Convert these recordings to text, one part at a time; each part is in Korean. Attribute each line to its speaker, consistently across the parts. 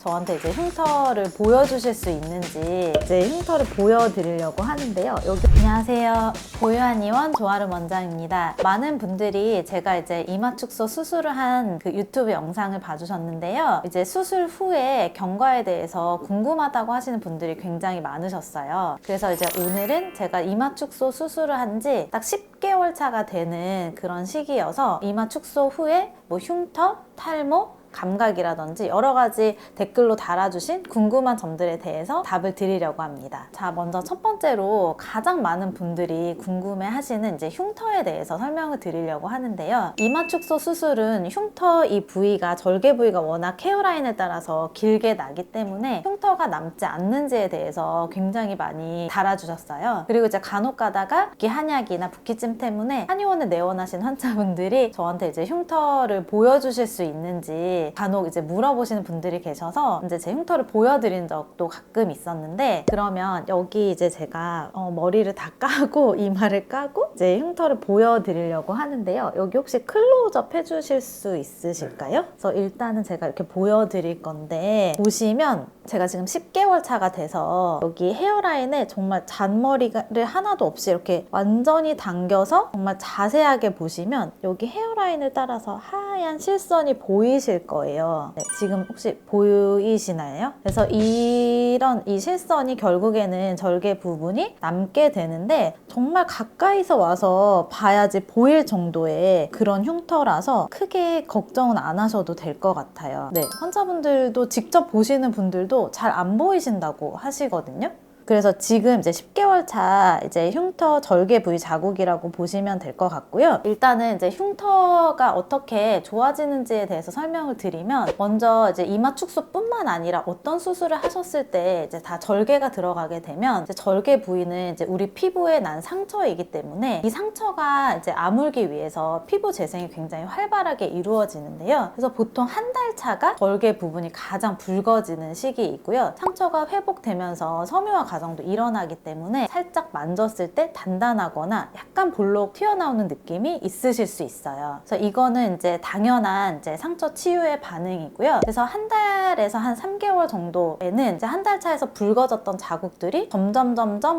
Speaker 1: 저한테 이제 흉터를 보여주실 수 있는지 이제 흉터를 보여드리려고 하는데요. 여기 안녕하세요. 보유한의원 조아름 원장입니다. 많은 분들이 제가 이제 이마축소 수술을 한 그 유튜브 영상을 봐주셨는데요. 이제 수술 후에 경과에 대해서 궁금하다고 하시는 분들이 굉장히 많으셨어요. 그래서 이제 오늘은 제가 이마축소 수술을 한 지 딱 10개월 차가 되는 그런 시기여서 이마축소 후에 뭐 흉터, 탈모, 감각이라든지 여러 가지 댓글로 달아주신 궁금한 점들에 대해서 답을 드리려고 합니다. 자, 먼저 첫 번째로 가장 많은 분들이 궁금해 하시는 이제 흉터에 대해서 설명을 드리려고 하는데요. 이마축소 수술은 흉터 이 부위가 절개 부위가 워낙 헤어라인에 따라서 길게 나기 때문에 흉터가 남지 않는지에 대해서 굉장히 많이 달아주셨어요. 그리고 이제 간혹 가다가 붓기 한약이나 붓기찜 때문에 한의원에 내원하신 환자분들이 저한테 이제 흉터를 보여주실 수 있는지 간혹 이제 물어보시는 분들이 계셔서 이제 제 흉터를 보여드린 적도 가끔 있었는데, 그러면 여기 이제 제가 머리를 다 까고 이마를 까고 이제 흉터를 보여드리려고 하는데요. 여기 혹시 클로즈업 해주실 수 있으실까요? 그래서 일단은 제가 이렇게 보여드릴 건데, 보시면 제가 지금 10개월 차가 돼서 여기 헤어라인에 정말 잔머리를 하나도 없이 이렇게 완전히 당겨서 정말 자세하게 보시면 여기 헤어라인을 따라서 하얀 실선이 보이실 거예요. 네, 지금 혹시 보이시나요? 그래서 이런 이 실선이 결국에는 절개 부분이 남게 되는데, 정말 가까이서 와서 봐야지 보일 정도의 그런 흉터라서 크게 걱정은 안 하셔도 될 것 같아요. 네, 환자분들도 직접 보시는 분들도 잘 안 보이신다고 하시거든요. 그래서 지금 이제 10개월 차 이제 흉터 절개 부위 자국이라고 보시면 될 것 같고요. 일단은 이제 흉터가 어떻게 좋아지는지에 대해서 설명을 드리면, 먼저 이제 이마 축소뿐만 아니라 어떤 수술을 하셨을 때 이제 다 절개가 들어가게 되면 이제 절개 부위는 이제 우리 피부에 난 상처이기 때문에 이 상처가 이제 아물기 위해서 피부 재생이 굉장히 활발하게 이루어지는데요. 그래서 보통 한 달 차가 절개 부분이 가장 붉어지는 시기이고요. 상처가 회복되면서 섬유화 과정도 일어나기 때문에 살짝 만졌을 때 단단하거나 약간 볼록 튀어나오는 느낌이 있으실 수 있어요. 그래서 이거는 이제 당연한 이제 상처 치유의 반응이고요. 그래서 한 달에서 한 3개월 정도에는 이제 한 달 차에서 붉어졌던 자국들이 점점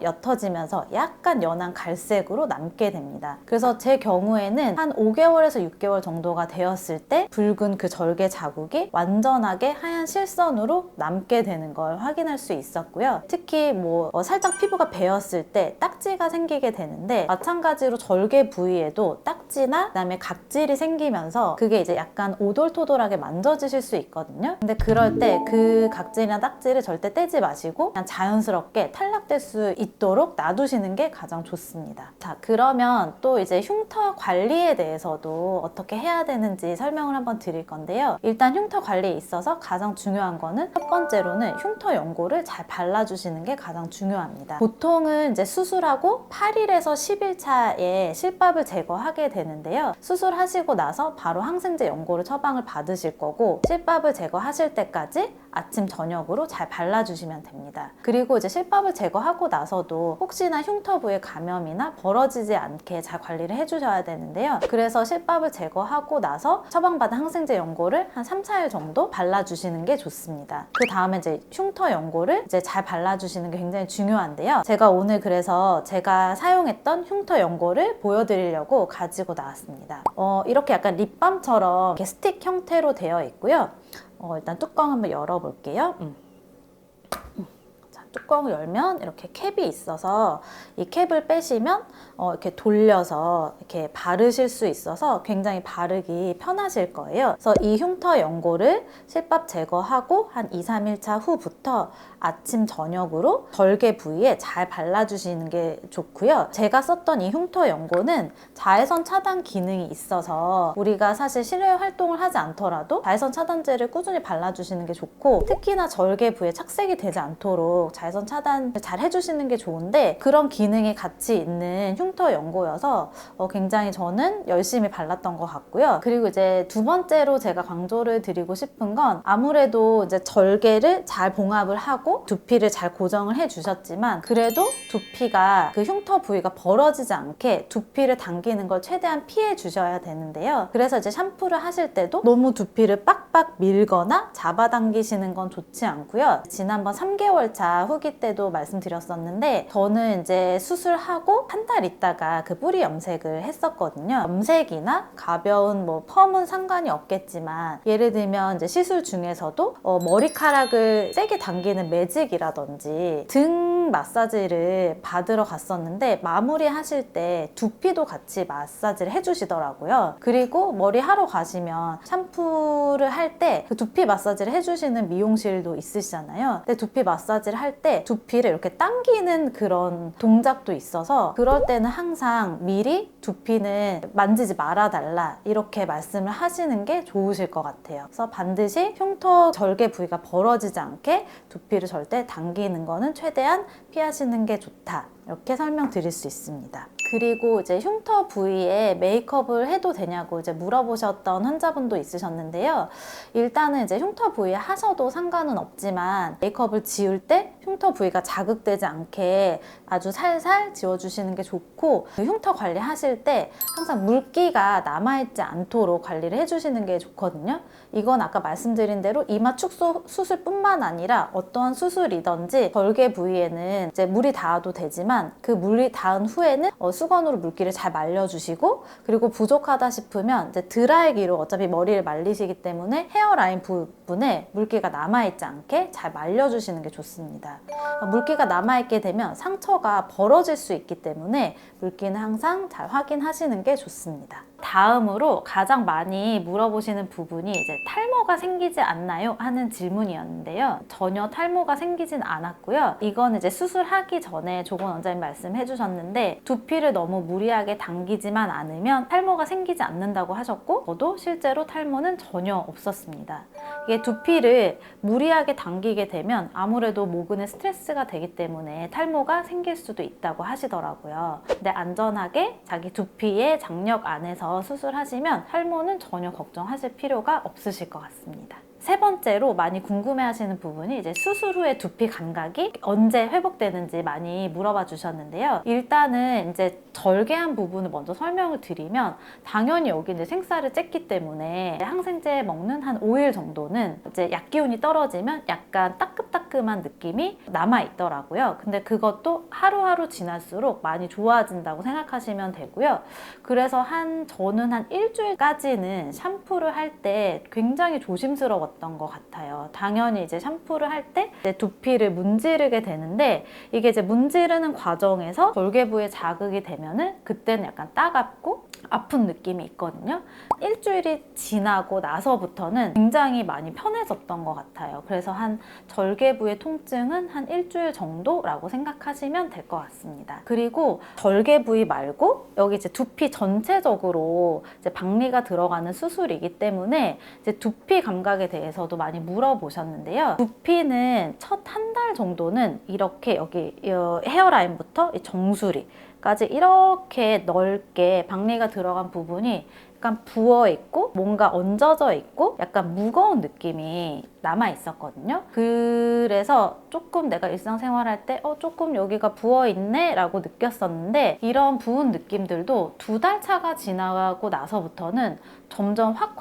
Speaker 1: 옅어지면서 약간 연한 갈색으로 남게 됩니다. 그래서 제 경우에는 한 5개월에서 6개월 정도가 되었을 때 붉은 그 절개 자국이 완전하게 하얀 실선으로 남게 되는 걸 확인할 수 있었고요. 특히 살짝 피부가 베었을 때 딱지가 생기게 되는데, 마찬가지로 절개 부위에도 딱지나 그다음에 각질이 생기면서 그게 이제 약간 오돌토돌하게 만져지실 수 있거든요. 근데 그럴 때 그 각질이나 딱지를 절대 떼지 마시고 그냥 자연스럽게 탈락될 수 있도록 놔두시는 게 가장 좋습니다. 자, 그러면 또 이제 흉터 관리에 대해서도 어떻게 해야 되는지 설명을 한번 드릴 건데요. 일단 흉터 관리에 있어서 가장 중요한 거는 첫 번째로는 흉터 연고를 잘 발라주시는 게 가장 중요합니다. 보통은 이제 수술하고 8일에서 10일 차에 실밥을 제거하게 되는데요. 수술하시고 나서 바로 항생제 연고를 처방을 받으실 거고, 실밥을 제거하실 때까지 아침 저녁으로 잘 발라주시면 됩니다. 그리고 이제 실밥을 제거하고 나서도 혹시나 흉터 부에 감염이나 벌어지지 않게 잘 관리를 해주셔야 되는데요. 그래서 실밥을 제거하고 나서 처방받은 항생제 연고를 한 3, 4일 정도 발라주시는 게 좋습니다. 그 다음에 이제 흉터 연고를 이제 잘 발라주시는 게 굉장히 중요한데요. 제가 오늘 그래서 제가 사용했던 흉터 연고를 보여드리려고 가지고 나왔습니다. 이렇게 약간 립밤처럼 이렇게 스틱 형태로 되어 있고요. 일단 뚜껑 한번 열어볼게요. 자, 뚜껑을 열면 이렇게 캡이 있어서 이 캡을 빼시면 이렇게 돌려서 이렇게 바르실 수 있어서 굉장히 바르기 편하실 거예요. 그래서 이 흉터 연고를 실밥 제거하고 한 2, 3일 차 후부터 아침 저녁으로 절개 부위에 잘 발라주시는 게 좋고요. 제가 썼던 이 흉터 연고는 자외선 차단 기능이 있어서 우리가 사실 실외 활동을 하지 않더라도 자외선 차단제를 꾸준히 발라주시는 게 좋고, 특히나 절개 부위에 착색이 되지 않도록 자외선 차단 잘 해주시는 게 좋은데 그런 기능이 같이 있는 흉터 연고여서 굉장히 저는 열심히 발랐던 것 같고요. 그리고 이제 두 번째로 제가 강조를 드리고 싶은 건 아무래도 이제 절개를 잘 봉합을 하고 두피를 잘 고정을 해주셨지만 그래도 두피가 그 흉터 부위가 벌어지지 않게 두피를 당기는 걸 최대한 피해 주셔야 되는데요. 그래서 이제 샴푸를 하실 때도 너무 두피를 빡빡 밀거나 잡아당기시는 건 좋지 않고요. 지난번 3개월 차 후기 때도 말씀드렸었는데 저는 이제 수술하고 한 달 있다가 그 뿌리 염색을 했었거든요. 염색이나 가벼운 뭐 펌은 상관이 없겠지만 예를 들면 이제 시술 중에서도 머리카락을 세게 당기는 매직이라든지 등 마사지를 받으러 갔었는데 마무리 하실 때 두피도 같이 마사지를 해주시더라고요. 그리고 머리 하러 가시면 샴푸를 할 때 그 두피 마사지를 해주시는 미용실도 있으시잖아요. 근데 두피 마사지를 할 때 두피를 이렇게 당기는 그런 동작도 있어서 그럴 때는 항상 미리 두피는 만지지 말아달라 이렇게 말씀을 하시는 게 좋으실 것 같아요. 그래서 반드시 흉터 절개 부위가 벌어지지 않게 두피를 절대 당기는 거는 최대한 피하시는 게 좋다. 이렇게 설명드릴 수 있습니다. 그리고 이제 흉터 부위에 메이크업을 해도 되냐고 이제 물어보셨던 환자분도 있으셨는데요. 일단은 이제 흉터 부위에 하셔도 상관은 없지만 메이크업을 지울 때 흉터 부위가 자극되지 않게 아주 살살 지워주시는 게 좋고 흉터 관리하실 때 항상 물기가 남아있지 않도록 관리를 해주시는 게 좋거든요. 이건 아까 말씀드린 대로 이마 축소 수술뿐만 아니라 어떠한 수술이든지 절개 부위에는 이제 물이 닿아도 되지만 그 물이 닿은 후에는 수건으로 물기를 잘 말려주시고 그리고 부족하다 싶으면 이제 드라이기로 어차피 머리를 말리시기 때문에 헤어라인 부분에 물기가 남아있지 않게 잘 말려주시는 게 좋습니다. 물기가 남아있게 되면 상처가 벌어질 수 있기 때문에 물기는 항상 잘 확인하시는 게 좋습니다. 다음으로 가장 많이 물어보시는 부분이 이제 탈모가 생기지 않나요? 하는 질문이었는데요. 전혀 탈모가 생기진 않았고요. 이건 이제 수술하기 전에 조건 원장님 말씀해 주셨는데 두피를 너무 무리하게 당기지만 않으면 탈모가 생기지 않는다고 하셨고 저도 실제로 탈모는 전혀 없었습니다. 이게 두피를 무리하게 당기게 되면 아무래도 모근에 스트레스가 되기 때문에 탈모가 생길 수도 있다고 하시더라고요. 근데 안전하게 자기 두피의 장력 안에서 수술하시면 탈모는 전혀 걱정하실 필요가 없으실 것 같습니다. 세 번째로 많이 궁금해하시는 부분이 이제 수술 후에 두피 감각이 언제 회복되는지 많이 물어봐 주셨는데요. 일단은 이제 절개한 부분을 먼저 설명을 드리면 당연히 여기 이제 생쌀을 쬐기 때문에 항생제 먹는 한 5일 정도는 이제 약 기운이 떨어지면 약간 따끔따끔한 느낌이 남아 있더라고요. 근데 그것도 하루하루 지날수록 많이 좋아진다고 생각하시면 되고요. 그래서 저는 한 일주일까지는 샴푸를 할 때 굉장히 조심스러웠던 것 같아요. 당연히 이제 샴푸를 할 때 두피를 문지르게 되는데 이게 이제 문지르는 과정에서 절개부에 자극이 되면은 그때는 약간 따갑고 아픈 느낌이 있거든요. 일주일이 지나고 나서부터는 굉장히 많이 편해졌던 것 같아요. 그래서 한 절개부의 통증은 한 일주일 정도라고 생각하시면 될 것 같습니다. 그리고 절개 부위 말고 여기 이제 두피 전체적으로 이제 박리가 들어가는 수술이기 때문에 이제 두피 감각에 대해서도 많이 물어보셨는데요. 두피는 첫 한 달 정도는 이렇게 여기 헤어라인부터 이 정수리 까지 이렇게 넓게 박리가 들어간 부분이 약간 부어있고 뭔가 얹어져 있고 약간 무거운 느낌이 남아 있었거든요. 그래서 조금 내가 일상생활할 때 조금 여기가 부어있네 라고 느꼈었는데 이런 부은 느낌들도 2달 차가 지나고 나서부터는 점점 확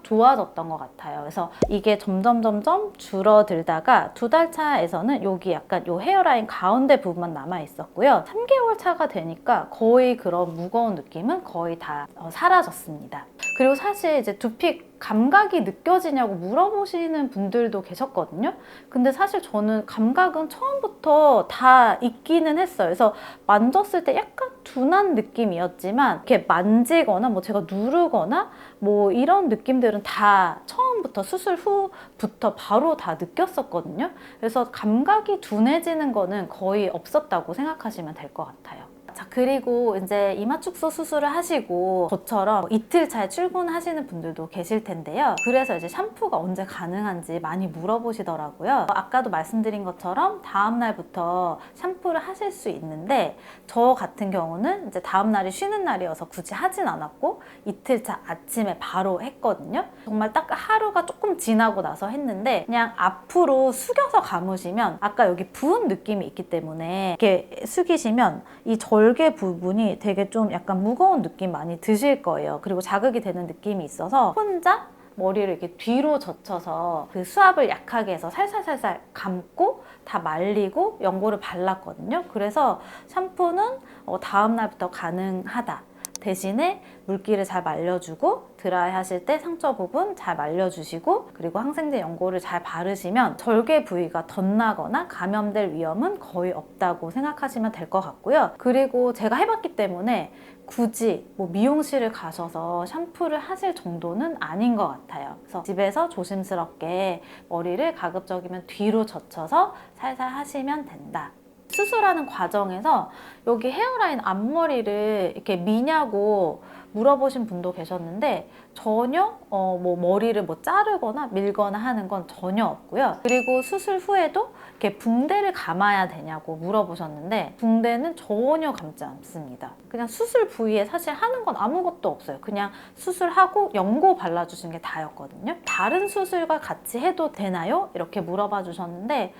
Speaker 1: 좋아졌던 것 같아요. 그래서 이게 점점 줄어들다가 2달 차에서는 여기 약간 요 헤어라인 가운데 부분만 남아 있었고요. 3개월 차가 되니까 거의 그런 무거운 느낌은 거의 다 사라졌습니다. 그리고 사실 이제 두피 감각이 느껴지냐고 물어보시는 분들도 계셨거든요. 근데 사실 저는 감각은 처음부터 다 있기는 했어요. 그래서 만졌을 때 약간 둔한 느낌이었지만 이렇게 만지거나 뭐 제가 누르거나 뭐 이런 느낌들은 다 처음부터 수술 후부터 바로 다 느꼈었거든요. 그래서 감각이 둔해지는 거는 거의 없었다고 생각하시면 될 것 같아요. 자, 그리고 이제 이마축소 수술을 하시고 저처럼 이틀 차에 출근하시는 분들도 계실 텐데요. 그래서 이제 샴푸가 언제 가능한지 많이 물어보시더라고요. 아까도 말씀드린 것처럼 다음 날부터 샴푸를 하실 수 있는데 저 같은 경우는 이제 다음 날이 쉬는 날이어서 굳이 하진 않았고 이틀 차 아침에 바로 했거든요. 정말 딱 하루가 조금 지나고 나서 했는데 그냥 앞으로 숙여서 감으시면 아까 여기 부은 느낌이 있기 때문에 이렇게 숙이시면 이 절개 부분이 되게 좀 약간 무거운 느낌 많이 드실 거예요. 그리고 자극이 되는 느낌이 있어서 혼자 머리를 이렇게 뒤로 젖혀서 그 수압을 약하게 해서 살살살살 감고 다 말리고 연고를 발랐거든요. 그래서 샴푸는 다음 날부터 가능하다. 대신에 물기를 잘 말려주고 드라이 하실 때 상처 부분 잘 말려주시고 그리고 항생제 연고를 잘 바르시면 절개 부위가 덧나거나 감염될 위험은 거의 없다고 생각하시면 될 것 같고요. 그리고 제가 해봤기 때문에 굳이 뭐 미용실을 가셔서 샴푸를 하실 정도는 아닌 것 같아요. 그래서 집에서 조심스럽게 머리를 가급적이면 뒤로 젖혀서 살살 하시면 된다. 수술하는 과정에서 여기 헤어라인 앞머리를 이렇게 미냐고 물어보신 분도 계셨는데 전혀 뭐 머리를 뭐 자르거나 밀거나 하는 건 전혀 없고요. 그리고 수술 후에도 이렇게 붕대를 감아야 되냐고 물어보셨는데 붕대는 전혀 감지 않습니다. 그냥 수술 부위에 사실 하는 건 아무것도 없어요. 그냥 수술하고 연고 발라주신 게 다였거든요. 다른 수술과 같이 해도 되나요? 이렇게 물어봐 주셨는데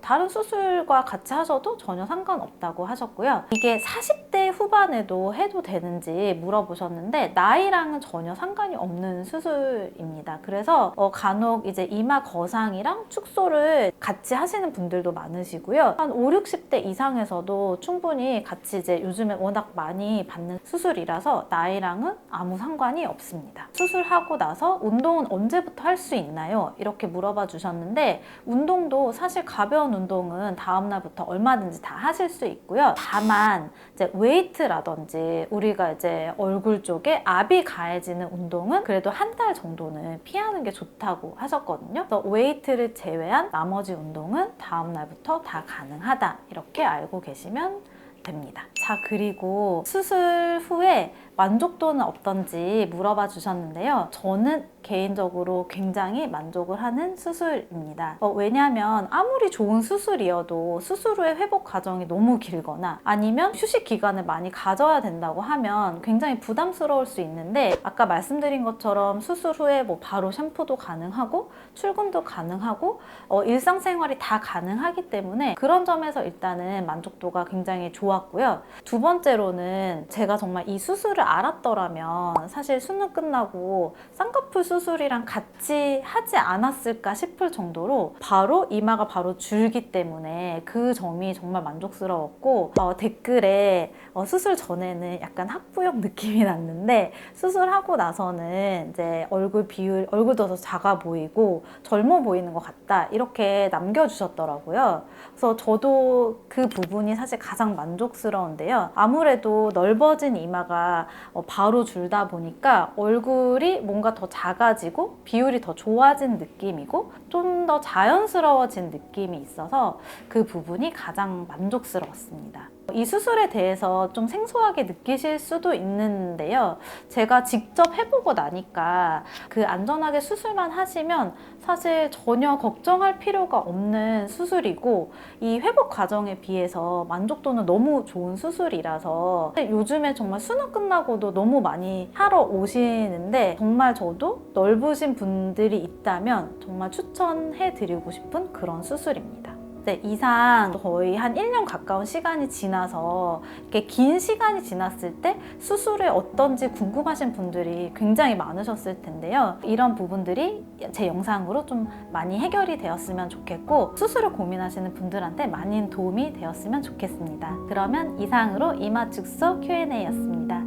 Speaker 1: 다른 수술과 같이 하셔도 전혀 상관없다고 하셨고요. 이게 40대 후반에도 해도 되는지 물어보셨는데 나이랑은 전혀 상관이 없는 수술입니다. 그래서 간혹 이제 이마 거상이랑 축소를 같이 하시는 분들도 많으시고요. 한 5, 60대 이상에서도 충분히 같이 이제 요즘에 워낙 많이 받는 수술이라서 나이랑은 아무 상관이 없습니다. 수술하고 나서 운동은 언제부터 할 수 있나요? 이렇게 물어봐 주셨는데 운동도 사실 가벼운 운동은 다음 날부터 얼마든지 다 하실 수 있고요. 다만 이제 웨이트라든지 우리가 이제 얼굴 쪽에 압이 가해지는 운동은 그래도 한 달 정도는 피하는 게 좋다고 하셨거든요. 그래서 웨이트를 제외한 나머지 운동은 다음 날부터 다 가능하다. 이렇게 알고 계시면 됩니다. 자, 그리고 수술 후에 만족도는 어떤지 물어봐 주셨는데요. 저는 개인적으로 굉장히 만족을 하는 수술입니다. 왜냐하면 아무리 좋은 수술이어도 수술 후에 회복 과정이 너무 길거나 아니면 휴식 기간을 많이 가져야 된다고 하면 굉장히 부담스러울 수 있는데 아까 말씀드린 것처럼 수술 후에 뭐 바로 샴푸도 가능하고 출근도 가능하고 일상생활이 다 가능하기 때문에 그런 점에서 일단은 만족도가 굉장히 좋았고요. 두 번째로는 제가 정말 이 수술을 알았더라면 사실 수능 끝나고 쌍꺼풀 수술이랑 같이 하지 않았을까 싶을 정도로 바로 이마가 바로 줄기 때문에 그 점이 정말 만족스러웠고 댓글에 수술 전에는 약간 학부형 느낌이 났는데 수술하고 나서는 이제 얼굴도 더 작아 보이고 젊어 보이는 것 같다 이렇게 남겨주셨더라고요. 그래서 저도 그 부분이 사실 가장 만족스러운데요. 아무래도 넓어진 이마가 바로 줄다 보니까 얼굴이 뭔가 더 작아지고 비율이 더 좋아진 느낌이고 좀 더 자연스러워진 느낌이 있어서 그 부분이 가장 만족스러웠습니다. 이 수술에 대해서 좀 생소하게 느끼실 수도 있는데요. 제가 직접 해보고 나니까 그 안전하게 수술만 하시면 사실 전혀 걱정할 필요가 없는 수술이고 이 회복 과정에 비해서 만족도는 너무 좋은 수술이라서 요즘에 정말 수능 끝나고도 너무 많이 하러 오시는데 정말 저도 넓으신 분들이 있다면 정말 추천해드리고 싶은 그런 수술입니다. 네, 이상 거의 한 1년 가까운 시간이 지나서 이렇게 긴 시간이 지났을 때 수술이 어떤지 궁금하신 분들이 굉장히 많으셨을 텐데요. 이런 부분들이 제 영상으로 좀 많이 해결이 되었으면 좋겠고 수술을 고민하시는 분들한테 많은 도움이 되었으면 좋겠습니다. 그러면 이상으로 이마 축소 Q&A였습니다.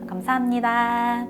Speaker 1: 감사합니다.